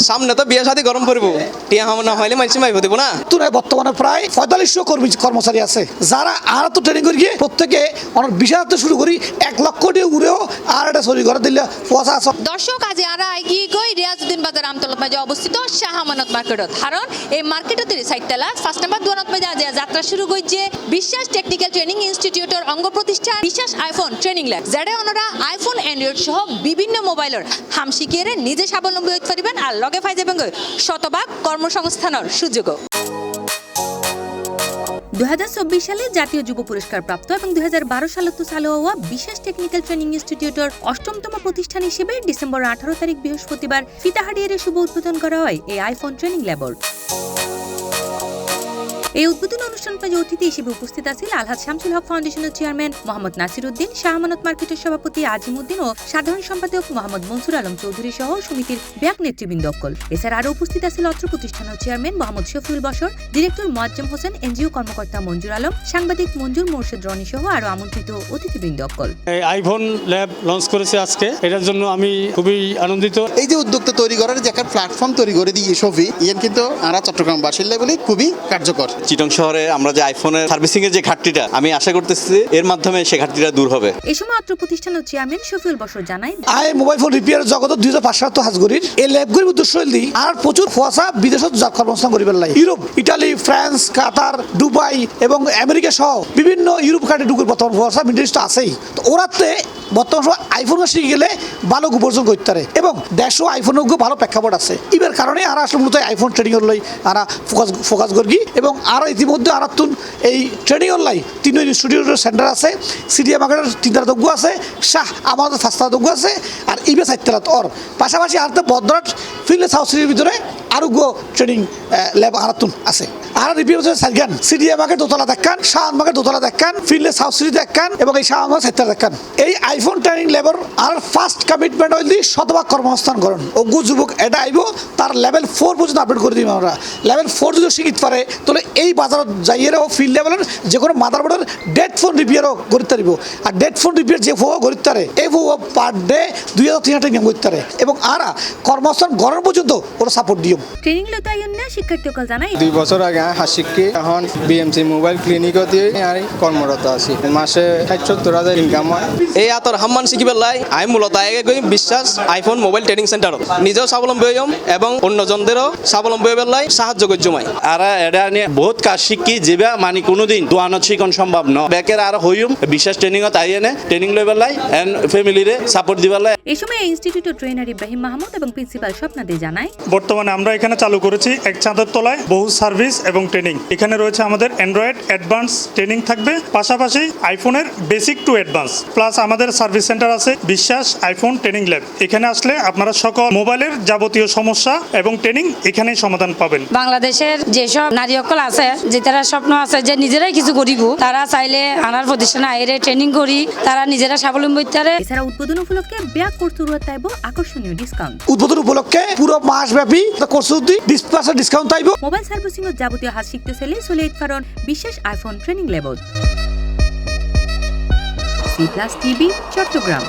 সামনে তো বিয়ে শাদী গরম পড়বো, টিয়া না হইলে মানুষ মাইব দেবো না। তুলনায় বর্তমানে প্রায় 4500 কর্মচারী আছে যারা আর তো ট্রেনিং করি গিয়ে প্রত্যেকে অনেক 20,000 শুরু করি 1 লক্ষ দিয়ে উড়েও আর একটা সরি করে দিলে পয়সা আছে। দর্শক আজ আরা আইগি গই রিয়াজউদ্দিন বাজার আমতলত মাঝে অবস্থিত শাহ আমানত মার্কেটত, কারণ এই মার্কেটত সাইটতলা 1 নম্বর দোকানত মাঝে আজ যাত্রা শুরু করছে বিশ্বাস টেকনিক্যাল ট্রেনিং ইনস্টিটিউটের অঙ্গ প্রতিষ্ঠান বিশ্বাস আইফোন ট্রেনিং ল্যাব, যারা ওনারা আইফোন অ্যান্ড্রয়েড সহ বিভিন্ন মোবাইলের হাম শিখিয়ে নিজে স্বাবলম্বী হতে পারবেন আর লগে ফাই যাবেন শতভাগ কর্মসংস্থানের সুযোগও। 2024 সালে জাতীয় যুব পুরস্কার প্রাপ্ত এবং 2012 সালে চালু হওয়া বিশেষ টেকনিক্যাল ট্রেনিং ইনস্টিটিউটের 8তম প্রতিষ্ঠান হিসেবে ডিসেম্বর 18 তারিখ বৃহস্পতিবার ফিতাহাডিয়ারে শুভ উদ্বোধন করা হয় এই আইফোন ট্রেনিং ল্যাবর। এই উদ্বোধন অনুষ্ঠানে অতিথি হিসেবে উপস্থিত আছেন আলহাজ শামসুল হক ফাউন্ডেশনের চেয়ারম্যান মোহাম্মদ নাসির উদ্দিন, শাহ আমানত মার্কেটের সভাপতি আজিম উদ্দিন ও সাধারণ সম্পাদক মোহাম্মদ মনসুর আলম চৌধুরী সহ সমিতির ব্যাক নেতৃবৃন্দ। এছাড়া আরও উপস্থিত আছেন অত্র প্রতিষ্ঠানের চেয়ারম্যান মোহাম্মদ শফিউল বশর, ডিরেক্টর মোয়াজ্জেম হোসেন, এনজিও কর্মকর্তা মঞ্জুর আলম, সাংবাদিক মঞ্জুর মোর্শেদ রনি সহ আরও আমন্ত্রিত অতিথিবৃন্দ। আইফোন ল্যাব লঞ্চ করেছে আজকে, এটার জন্য আমি খুবই আনন্দিত। এই যে উদ্যোক্তা তৈরি করার যে একটা প্ল্যাটফর্ম তৈরি করে দিয়ে শফি ইয়ান কিন্তু আমরা চট্টগ্রামবাসীর লেভেলে খুবই কার্যকর। চিটং শহরে আমরা যে আইফোনের সার্ভিসিং এর যে ঘাটতিটা, আমি আশা করতেছি এর মাধ্যমে সেই ঘাটতিটা দূর হবে। এই সময় অত্র প্রতিষ্ঠানের চেয়ারম্যান শফিউল বশর জানায়, মোবাইল ফোন রিপেয়ার জগত 2005 সালে হাজগরির এই ল্যাবগুলির উদ্দেশ্য হল আর প্রচুর ফসা বিদেশত কর্মসংস্থান করিবার লাই ইউরোপ, ইটালি, ফ্রান্স, কাতার, দুবাই এবং আমেরিকা সহ বিভিন্ন ইউরোপ কান্ট্রি ঢুকুর বর্তমান ফসা মিডল ইস্ট আছেই। তো ওরাতে বর্তমান সময় আইফোন শিখে গেলে ভালো উপার্জন করতে পারে এবং দেশও আইফোনের ভালো প্রেক্ষাপট আছে। এবার কারণে আর আসলে মূলত আইফোন ট্রেনিং লই আর ফোকাস করি এবং আরও ইতিমধ্যে আর এই ট্রেনিং লাই 3 ইনস্টিটিউটের সেন্টার আছে, সিডিএ মার্কেটের 3টা দগ্য আছে, শাহ আমাদের 5টা দগ্য আছে আর ইবে 4টা ওর পাশাপাশি আর তো বদরাট ফিল্ডেস হাউসের ভিতরে আরো ট্রেনিং ল্যাব আরাতুন আছে। আর রিপিয়ার হচ্ছে সারগান সিডিএ মার্কেট দোতলা দেখান, শাহ মার্কেট দোতলা দেখান, ফিল্ডেস হাউসের দেখান এবং এই শাহ আমাদের 4টা দেখান। এই আইফোন ট্রেনিং লেবার আর ফার্স্ট কমিটমেন্ট হইলি শতভাগ কর্মসংস্থান করেন অজ্ঞ যুবক এটা আইব তার লেভেল 4 পর্যন্ত আপডেট করে দিই আমরা। লেভেল 4 যদি শিখিতে পারে তাহলে এই বাজারত যাইয়েও ফিল্ড লেভেলের যে কোনো মাদারবোর্ডের ডেড ফোন রিপেয়ারও করতে পারিব। আর ডেড ফোন রিপেয়ার যে ফোন করতে পারে এই ফোন পার ডে 2,000-3,000 টাকা করতে পারে এবং আর কর্মসংস্থান গড়ের পর্যন্ত ওরা সাপোর্ট দিও। ট্রেনিং লতায়ন না শিক্ষার্থীসকল জানায় 2 বছর আগে হাসিককে এখন বিএমসি মোবাইল ক্লিনিকও দিয়ে আমি কর্মরত আছি, মাসে 60-70,000 ইনকাম হয়। এই আতর হাম্মান শিখিবার লাই আমি মূলত আগে গই বিশ্বাস আইফোন মোবাইল ট্রেনিং সেন্টারত নিজেও স্বাবলম্বী হইম এবং অন্যজনদেরও স্বাবলম্বী হইবার লাই সাহায্য করজমাই। আর এটা নিয়ে বহুত কাজ শিখি যেবা মানে কোনোদিন দোয়ানত শিখন সম্ভব ন বেকের আর হইম বিশ্বাস ট্রেনিংত আই এনে ট্রেনিং লইবার লাই এন্ড ফ্যামিলিরে সাপোর্ট দিবার লাই। এই সময় ইনস্টিটিউটের ট্রেনার ইব্রাহিম মাহমুদ এবং প্রিন্সিপাল স্বপ্নাদে জানায়, বর্তমানে আমরা এখানে চালু করেছি এক চাঁদের তলায় বহু সার্ভিস এবং ট্রেনিং। এখানে রয়েছে আমাদের অ্যান্ড্রয়েড অ্যাডভান্স ট্রেনিং থাকবে, পাশাপাশি আইফোনের বেসিক টু অ্যাডভান্স, প্লাস আমাদের সার্ভিস সেন্টার আছে বিশ্বাস আইফোন ট্রেনিং ল্যাব। এখানে আসলে আপনারা সকল মোবাইলের যাবতীয় সমস্যা এবং ট্রেনিং এখানেই সমাধান পাবেন। বাংলাদেশের যেসব নারী সকল আছে যে তারা স্বপ্ন আছে যে নিজেরাই কিছু করিব, তারা চাইলে আনার প্রতিষ্ঠানে আইরে ট্রেনিং করি তারা নিজেরা স্বাবলম্বী হতে পারে। এছাড়া উদ্বোধন উপলক্ষে ব্যাক করতুরুয়া তাইব আকর্ষণীয় ডিসকাউন্ট। উদ্বোধন উপলক্ষে পুরো মাস ব্যাপী কোর্স 20% ডিসকাউন্ট তাইব। মোবাইল সার্ভিসিং এর যাবতীয় হাত শিখতে চাইলে চলে ফারন বিশেষ আইফোন ট্রেনিং ল্যাবত। C+ TV Chittagong.